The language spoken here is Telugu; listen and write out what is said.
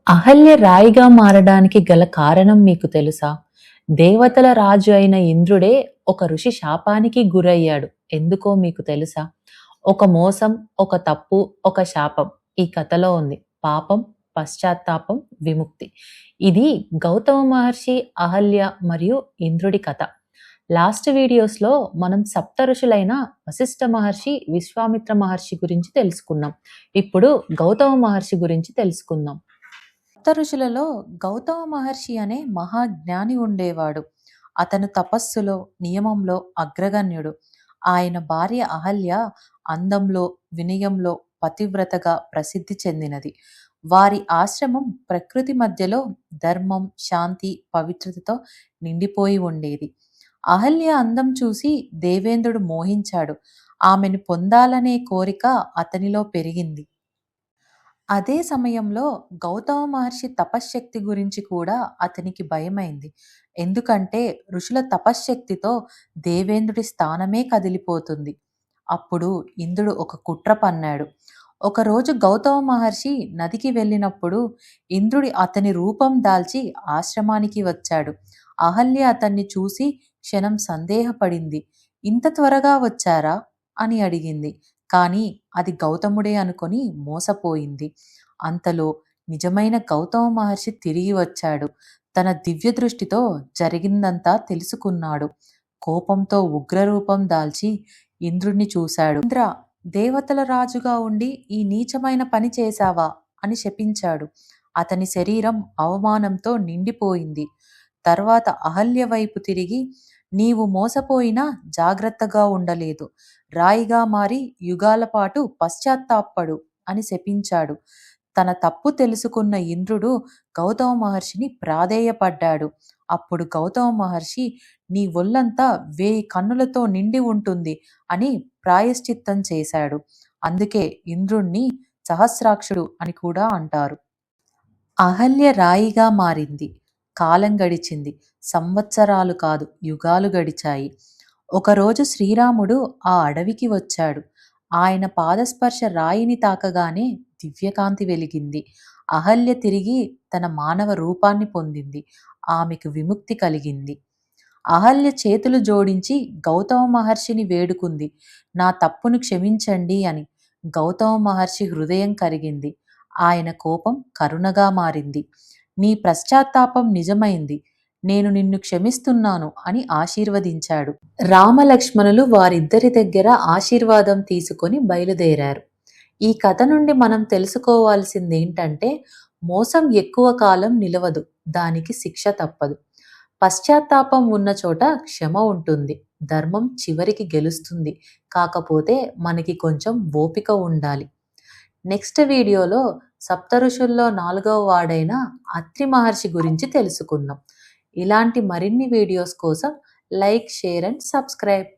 అహల్య రాయిగా మారడానికి గల కారణం మీకు తెలుసా? దేవతల రాజు అయిన ఇంద్రుడే ఒక ఋషి శాపానికి గురయ్యాడు. ఎందుకో మీకు తెలుసా? ఒక మోసం, ఒక తప్పు, ఒక శాపం ఈ కథలో ఉంది. పాపం, పశ్చాత్తాపం, విముక్తి. ఇది గౌతమ మహర్షి, అహల్య మరియు ఇంద్రుడి కథ. లాస్ట్ వీడియోస్లో మనం సప్త ఋషులైన వశిష్ఠ మహర్షి, విశ్వామిత్ర మహర్షి గురించి తెలుసుకున్నాం. ఇప్పుడు గౌతమ మహర్షి గురించి తెలుసుకుందాం. సప్త ఋషులలో గౌతమ మహర్షి అనే మహాజ్ఞాని ఉండేవాడు. అతను తపస్సులో, నియమంలో అగ్రగణ్యుడు. ఆయన భార్య అహల్య అందంలో, వినయంలో పతివ్రతగా ప్రసిద్ధి చెందినది. వారి ఆశ్రమం ప్రకృతి మధ్యలో ధర్మం, శాంతి, పవిత్రతతో నిండిపోయి ఉండేది. అహల్య అందం చూసి దేవేంద్రుడు మోహించాడు. ఆమెను పొందాలనే కోరిక అతనిలో పెరిగింది. అదే సమయంలో గౌతమ మహర్షి తపశ్శక్తి గురించి కూడా అతనికి భయమైంది. ఎందుకంటే ఋషుల తపశ్శక్తితో దేవేంద్రుడి స్థానమే కదిలిపోతుంది. అప్పుడు ఇంద్రుడు ఒక కుట్ర పన్నాడు. ఒకరోజు గౌతమ మహర్షి నదికి వెళ్ళినప్పుడు ఇంద్రుడి అతని రూపం దాల్చి ఆశ్రమానికి వచ్చాడు. అహల్య అతన్ని చూసి క్షణం సందేహపడింది. ఇంత త్వరగా వచ్చారా అని అడిగింది. కానీ అది గౌతముడే అనుకొని మోసపోయింది. అంతలో నిజమైన గౌతమ మహర్షి తిరిగి వచ్చాడు. తన దివ్య దృష్టితో జరిగిందంతా తెలుసుకున్నాడు. కోపంతో ఉగ్రరూపం దాల్చి ఇంద్రుణ్ణి చూశాడు. ఇంద్ర, దేవతల రాజుగా ఉండి ఈ నీచమైన పని చేశావా అని శపించాడు. అతని శరీరం అవమానంతో నిండిపోయింది. తర్వాత అహల్య వైపు తిరిగి, నీవు మోసపోయినా జాగ్రత్తగా ఉండలేదు. రాయిగా మారి యుగాల పాటు పశ్చాత్తాపడు అని శపించాడు. తన తప్పు తెలుసుకున్న ఇంద్రుడు గౌతమ మహర్షిని ప్రాధేయపడ్డాడు. అప్పుడు గౌతమ మహర్షి, నీ ఒళ్ళంతా 1000 కన్నులతో నిండి ఉంటుంది అని ప్రాయశ్చిత్తం చేశాడు. అందుకే ఇంద్రుణ్ణి సహస్రాక్షుడు అని కూడా అంటారు. అహల్య రాయిగా మారింది. కాలం గడిచింది. సంవత్సరాలు కాదు, యుగాలు గడిచాయి. ఒకరోజు శ్రీరాముడు ఆ అడవికి వచ్చాడు. ఆయన పాదస్పర్శ రాయిని తాకగానే దివ్యకాంతి వెలిగింది. అహల్య తిరిగి తన మానవ రూపాన్ని పొందింది. ఆమెకు విముక్తి కలిగింది. అహల్య చేతులు జోడించి గౌతమ మహర్షిని వేడుకుంది, నా తప్పును క్షమించండి అని. గౌతమ మహర్షి హృదయం కరిగింది. ఆయన కోపం కరుణగా మారింది. నీ పశ్చాత్తాపం నిజమైంది. నేను నిన్ను క్షమిస్తున్నాను అని ఆశీర్వదించాడు. రామలక్ష్మణులు వారిద్దరి దగ్గర ఆశీర్వాదం తీసుకొని బయలుదేరారు. ఈ కథ నుండి మనం తెలుసుకోవాల్సిందేంటంటే, మోసం ఎక్కువ కాలం నిలవదు, దానికి శిక్ష తప్పదు. పశ్చాత్తాపం ఉన్న చోట క్షమ ఉంటుంది. ధర్మం చివరికి గెలుస్తుంది. కాకపోతే మనకి కొంచెం ఓపిక ఉండాలి. నెక్స్ట్ వీడియోలో సప్త ఋషుల్లో 4వ వాడైన అత్రి మహర్షి గురించి తెలుసుకుందాం. ఇలాంటి మరిన్ని వీడియోస్ కోసం లైక్, షేర్ అండ్ సబ్స్క్రైబ్.